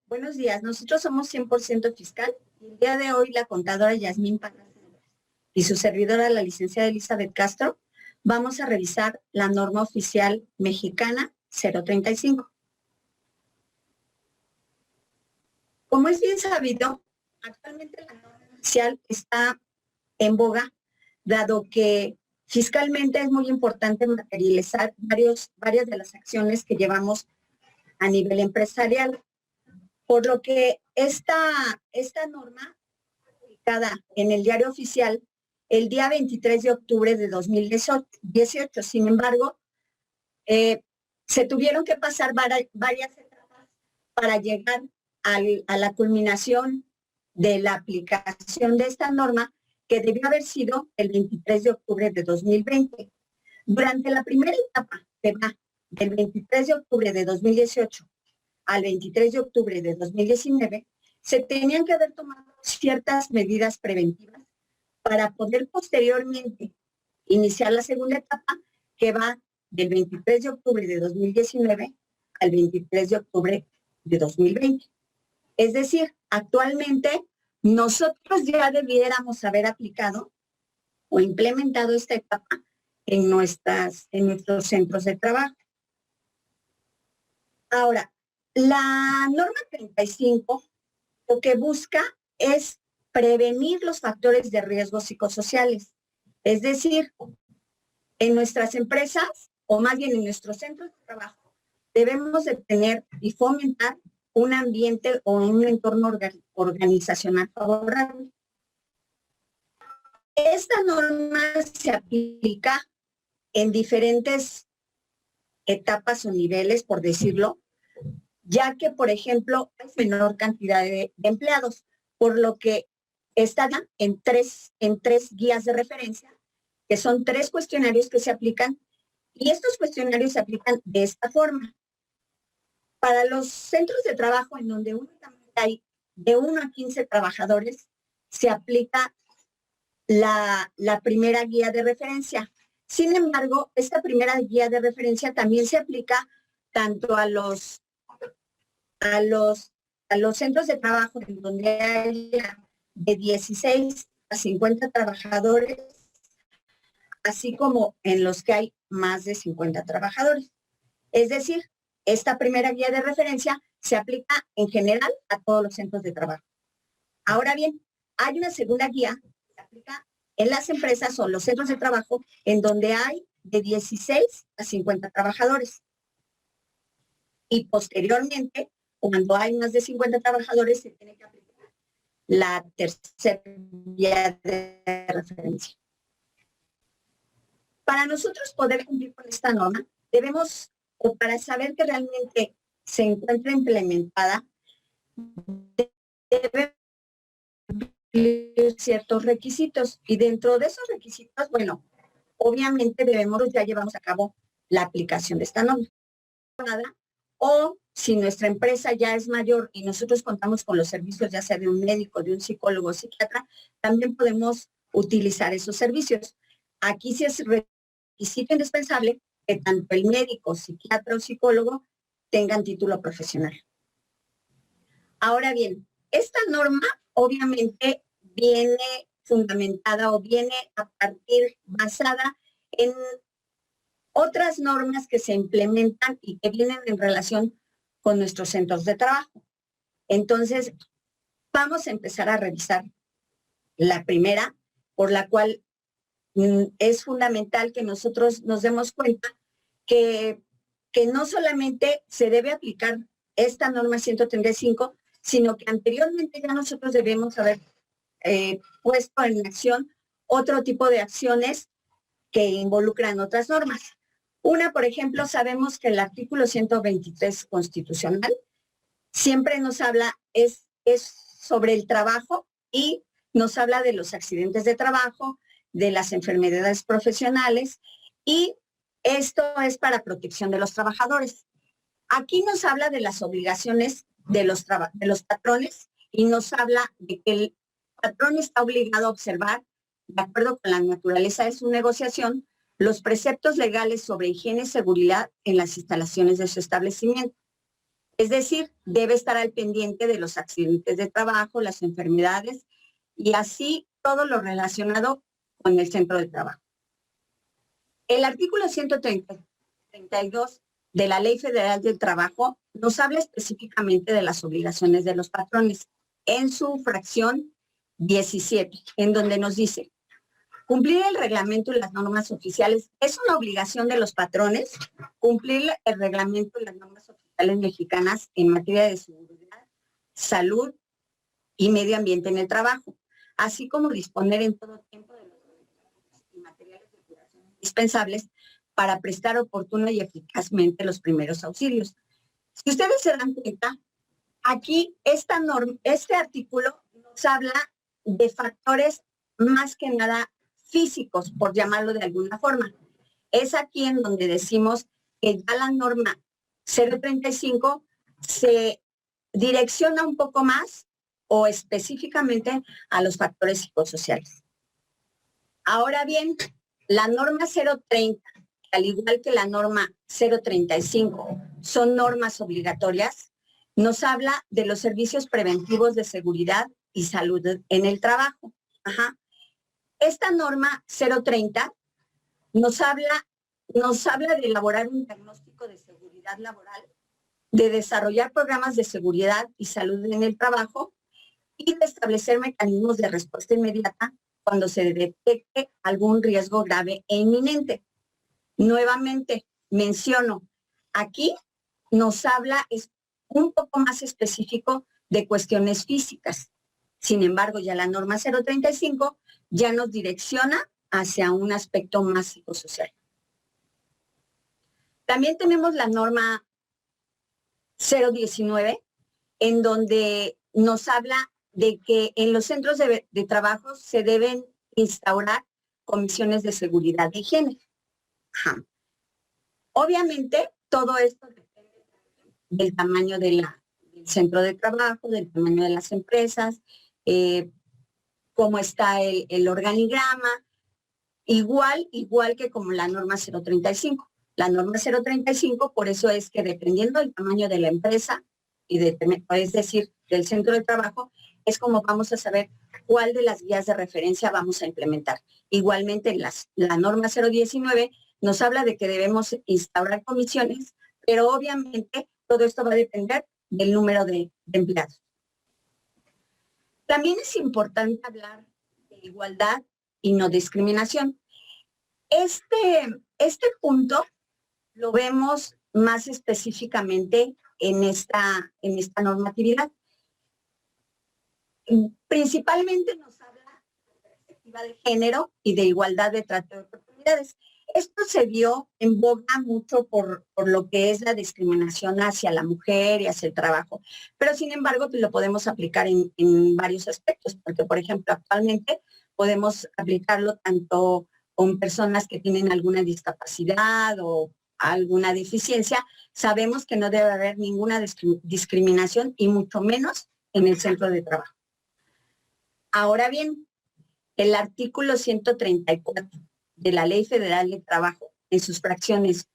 Buenos días, nosotros somos 100% fiscal. El día de hoy la contadora Yasmín Paz y su servidora, la licenciada Elizabeth Castro, vamos a revisar la norma oficial mexicana 035. Como es bien sabido, actualmente la norma oficial está en boga, dado que fiscalmente es muy importante materializar varias de las acciones que llevamos a nivel empresarial. Por lo que esta norma, publicada en el Diario Oficial el día 23 de octubre de 2018, sin embargo, se tuvieron que pasar varias etapas para llegar a la culminación de la aplicación de esta norma, que debió haber sido el 23 de octubre de 2020. Durante la primera etapa, que va del 23 de octubre de 2018 al 23 de octubre de 2019, se tenían que haber tomado ciertas medidas preventivas para poder posteriormente iniciar la segunda etapa, que va del 23 de octubre de 2019 al 23 de octubre de 2020. Es decir, actualmente nosotros ya debiéramos haber aplicado o implementado esta etapa en nuestros centros de trabajo. Ahora, la norma 35 lo que busca es prevenir los factores de riesgo psicosociales. Es decir, en nuestras empresas, o más bien en nuestros centros de trabajo, debemos de tener y fomentar un ambiente o un entorno organizacional favorable. Esta norma se aplica en diferentes etapas o niveles, por decirlo, ya que, por ejemplo, hay menor cantidad de empleados, por lo que está en tres guías de referencia, que son 3 cuestionarios que se aplican, y estos cuestionarios se aplican de esta forma. Para los centros de trabajo en donde únicamente hay de 1 a 15 trabajadores, se aplica la primera guía de referencia. Sin embargo, esta primera guía de referencia también se aplica tanto a los centros de trabajo en donde haya de 16 a 50 trabajadores, así como en los que hay más de 50 trabajadores. Es decir, esta primera guía de referencia se aplica en general a todos los centros de trabajo. Ahora bien, hay una segunda guía que se aplica en las empresas o los centros de trabajo en donde hay de 16 a 50 trabajadores. Y posteriormente, cuando hay más de 50 trabajadores, se tiene que aplicar la tercera guía de referencia. Para nosotros poder cumplir con esta norma, debemos, o para saber que realmente se encuentra implementada, debe cumplir ciertos requisitos. Y dentro de esos requisitos, bueno, obviamente ya llevamos a cabo la aplicación de esta norma. O si nuestra empresa ya es mayor y nosotros contamos con los servicios ya sea de un médico, de un psicólogo o psiquiatra, también podemos utilizar esos servicios. Aquí sí es requisito indispensable que tanto el médico, psiquiatra o psicólogo tengan título profesional. Ahora bien, esta norma obviamente viene fundamentada o viene basada en otras normas que se implementan y que vienen en relación con nuestros centros de trabajo. Entonces, vamos a empezar a revisar la primera, por la cual es fundamental que nosotros nos demos cuenta que no solamente se debe aplicar esta norma 135, sino que anteriormente ya nosotros debemos haber puesto en acción otro tipo de acciones que involucran otras normas. Una, por ejemplo, sabemos que el artículo 123 constitucional siempre nos habla, es sobre el trabajo y nos habla de los accidentes de trabajo, de las enfermedades profesionales, y esto es para protección de los trabajadores. Aquí nos habla de las obligaciones de los patrones y nos habla de que el patrón está obligado a observar, de acuerdo con la naturaleza de su negociación, los preceptos legales sobre higiene y seguridad en las instalaciones de su establecimiento. Es decir, debe estar al pendiente de los accidentes de trabajo, las enfermedades y así todo lo relacionado con el centro de trabajo. El artículo 132 de la Ley Federal del Trabajo nos habla específicamente de las obligaciones de los patrones en su fracción 17, en donde nos dice: cumplir el reglamento y las normas oficiales. Es una obligación de los patrones cumplir el reglamento y las normas oficiales mexicanas en materia de seguridad, salud y medio ambiente en el trabajo, así como disponer en todo tiempo de los medicamentos y materiales de curación indispensables para prestar oportuna y eficazmente los primeros auxilios. Si ustedes se dan cuenta, aquí este artículo nos habla de factores más que nada físicos, por llamarlo de alguna forma. Es aquí en donde decimos que ya la norma 035 se direcciona un poco más o específicamente a los factores psicosociales. Ahora bien, la norma 030, al igual que la norma 035, son normas obligatorias, nos habla de los servicios preventivos de seguridad y salud en el trabajo. Ajá. Esta norma 030 nos habla de elaborar un diagnóstico de seguridad laboral, de desarrollar programas de seguridad y salud en el trabajo y de establecer mecanismos de respuesta inmediata cuando se detecte algún riesgo grave e inminente. Nuevamente, menciono, aquí nos habla es un poco más específico de cuestiones físicas. Sin embargo, ya la norma 035 ya nos direcciona hacia un aspecto más psicosocial. También tenemos la norma 019, en donde nos habla de que en los centros de trabajo se deben instaurar comisiones de seguridad de higiene. Ajá. Obviamente, todo esto depende del tamaño del centro de trabajo, del tamaño de las empresas, cómo está el organigrama, igual que como la norma 035. La norma 035, por eso es que dependiendo del tamaño de la empresa, es decir, del centro de trabajo, es como vamos a saber cuál de las guías de referencia vamos a implementar. Igualmente, la norma 019 nos habla de que debemos instaurar comisiones, pero obviamente todo esto va a depender del número de empleados. También es importante hablar de igualdad y no discriminación. Este punto lo vemos más específicamente en esta normatividad. Principalmente nos habla de perspectiva de género y de igualdad de trato de oportunidades. Esto se dio en boga mucho por lo que es la discriminación hacia la mujer y hacia el trabajo, pero sin embargo pues, lo podemos aplicar en varios aspectos, porque por ejemplo actualmente podemos aplicarlo tanto con personas que tienen alguna discapacidad o alguna deficiencia. Sabemos que no debe haber ninguna discriminación y mucho menos en el centro de trabajo. Ahora bien, el artículo 134 de la Ley Federal de Trabajo, en sus fracciones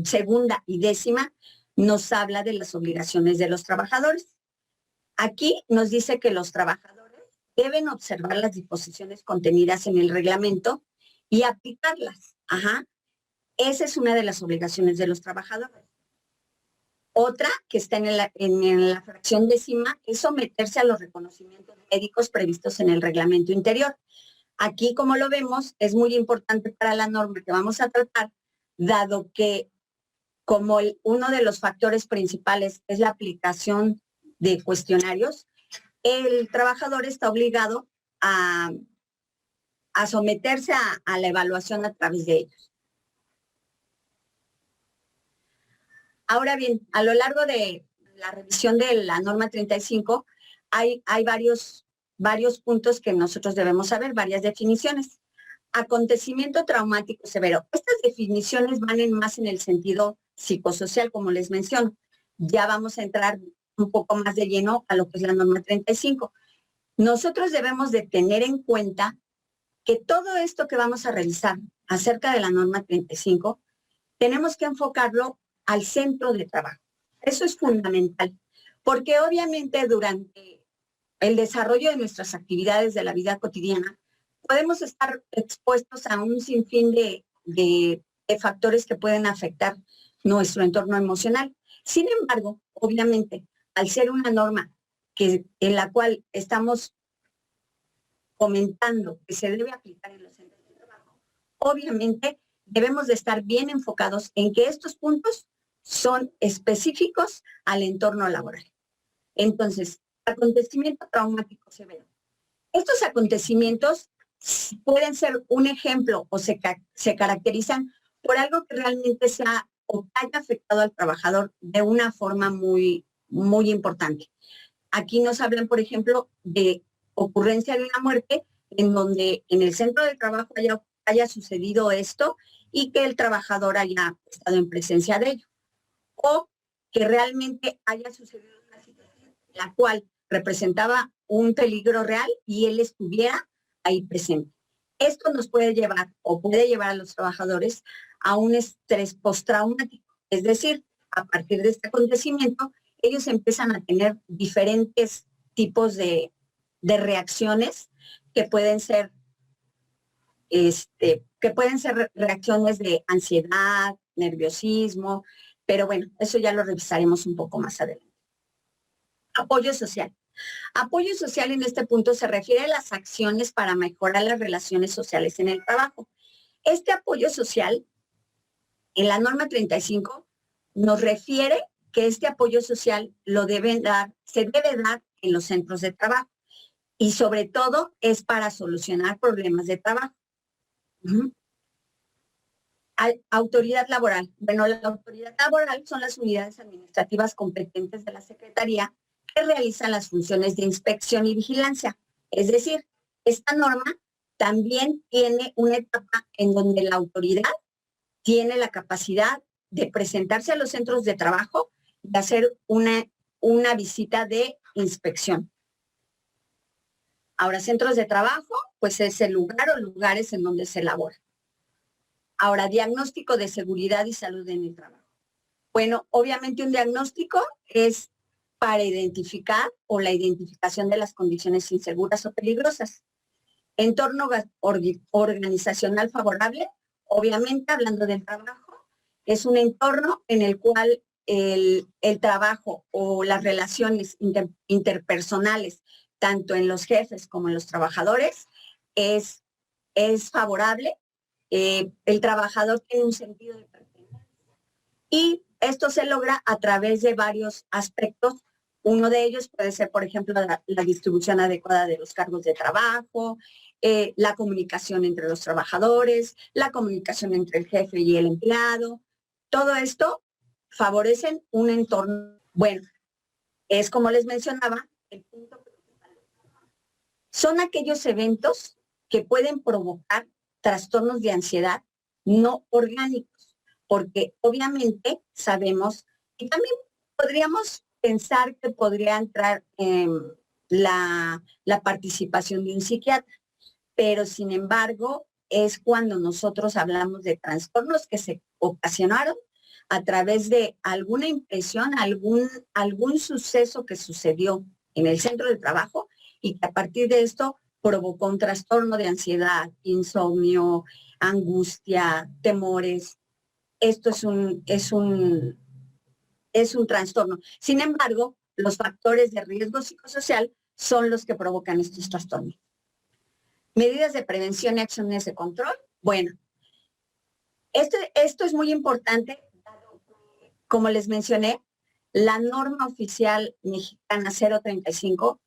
segunda y décima, nos habla de las obligaciones de los trabajadores. Aquí nos dice que los trabajadores deben observar las disposiciones contenidas en el reglamento y aplicarlas. Ajá. Esa es una de las obligaciones de los trabajadores. Otra, que está en la fracción décima, es someterse a los reconocimientos médicos previstos en el reglamento interior. Aquí, como lo vemos, es muy importante para la norma que vamos a tratar, dado que como uno de los factores principales es la aplicación de cuestionarios, el trabajador está obligado a someterse a la evaluación a través de ellos. Ahora bien, a lo largo de la revisión de la norma 35, hay varios puntos que nosotros debemos saber, varias definiciones. Acontecimiento traumático severo. Estas definiciones van más en el sentido psicosocial, como les menciono. Ya vamos a entrar un poco más de lleno a lo que es la norma 35. Nosotros debemos de tener en cuenta que todo esto que vamos a revisar acerca de la norma 35, tenemos que enfocarlo al centro de trabajo. Eso es fundamental, porque obviamente durante el desarrollo de nuestras actividades de la vida cotidiana, podemos estar expuestos a un sinfín de factores que pueden afectar nuestro entorno emocional. Sin embargo, obviamente, al ser una norma en la cual estamos comentando que se debe aplicar en los centros de trabajo, obviamente debemos de estar bien enfocados en que estos puntos son específicos al entorno laboral. Entonces, acontecimiento traumático severo. Estos acontecimientos pueden ser un ejemplo o se caracterizan por algo que realmente sea o que haya afectado al trabajador de una forma muy, muy importante. Aquí nos hablan, por ejemplo, de ocurrencia de una muerte en donde en el centro de trabajo haya sucedido esto y que el trabajador haya estado en presencia de ello. O que realmente haya sucedido una situación en la cual representaba un peligro real y él estuviera ahí presente. Esto nos puede llevar o puede llevar a los trabajadores a un estrés postraumático. Es decir, a partir de este acontecimiento, ellos empiezan a tener diferentes tipos de reacciones que pueden ser reacciones de ansiedad, nerviosismo, pero bueno, eso ya lo revisaremos un poco más adelante. Apoyo social. Apoyo social en este punto se refiere a las acciones para mejorar las relaciones sociales en el trabajo. Este apoyo social, en la norma 35, nos refiere que este apoyo social se debe dar en los centros de trabajo y sobre todo es para solucionar problemas de trabajo. Autoridad laboral. Bueno, la autoridad laboral son las unidades administrativas competentes de la Secretaría que realizan las funciones de inspección y vigilancia. Es decir, esta norma también tiene una etapa en donde la autoridad tiene la capacidad de presentarse a los centros de trabajo y hacer una visita de inspección. Ahora, centros de trabajo, pues es el lugar o lugares en donde se elabora. Ahora, diagnóstico de seguridad y salud en el trabajo. Bueno, obviamente un diagnóstico es para identificar o la identificación de las condiciones inseguras o peligrosas. Entorno organizacional favorable, obviamente hablando del trabajo, es un entorno en el cual el trabajo o las relaciones interpersonales, tanto en los jefes como en los trabajadores, es favorable. El trabajador tiene un sentido de pertenencia y esto se logra a través de varios aspectos. Uno de ellos puede ser, por ejemplo, la distribución adecuada de los cargos de trabajo, la comunicación entre los trabajadores, la comunicación entre el jefe y el empleado. Todo esto favorecen un entorno bueno. Es como les mencionaba, el punto principal. Son aquellos eventos que pueden provocar trastornos de ansiedad no orgánicos, porque obviamente sabemos y también podríamos pensar que podría entrar en la participación de un psiquiatra, pero sin embargo es cuando nosotros hablamos de trastornos que se ocasionaron a través de alguna impresión, algún suceso que sucedió en el centro de trabajo y que a partir de esto provocó un trastorno de ansiedad, insomnio, angustia, temores. Esto es un trastorno. Sin embargo, los factores de riesgo psicosocial son los que provocan estos trastornos. Medidas de prevención y acciones de control. Bueno, esto es muy importante, como les mencioné, la norma oficial mexicana 035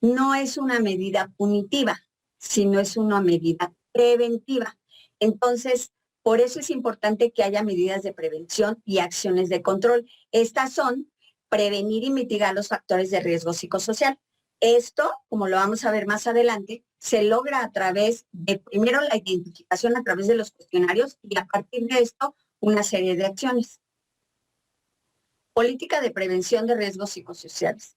no es una medida punitiva, sino es una medida preventiva. Entonces, por eso es importante que haya medidas de prevención y acciones de control. Estas son prevenir y mitigar los factores de riesgo psicosocial. Esto, como lo vamos a ver más adelante, se logra a través de, primero, la identificación a través de los cuestionarios y a partir de esto, una serie de acciones. Política de prevención de riesgos psicosociales.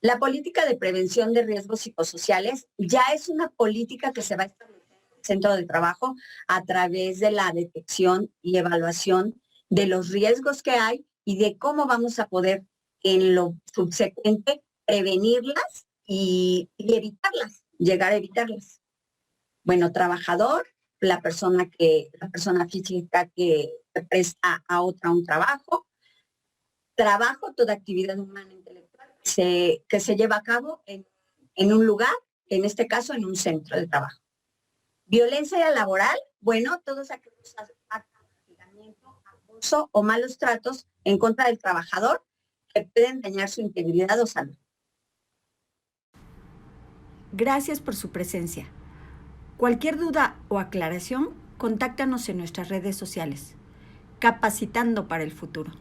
La política de prevención de riesgos psicosociales ya es una política que se va a establecer en el centro de trabajo a través de la detección y evaluación de los riesgos que hay y de cómo vamos a poder en lo subsecuente prevenirlas y evitarlas, llegar a evitarlas. Bueno, trabajador, la persona física que presta a otra un trabajo. Trabajo, toda actividad humana intelectual que se lleva a cabo en un lugar, en este caso en un centro de trabajo. Violencia laboral, bueno, todos aquellos actos de hostigamiento, abuso o malos tratos en contra del trabajador que pueden dañar su integridad o salud. Gracias por su presencia. Cualquier duda o aclaración, contáctanos en nuestras redes sociales. Capacitando para el futuro.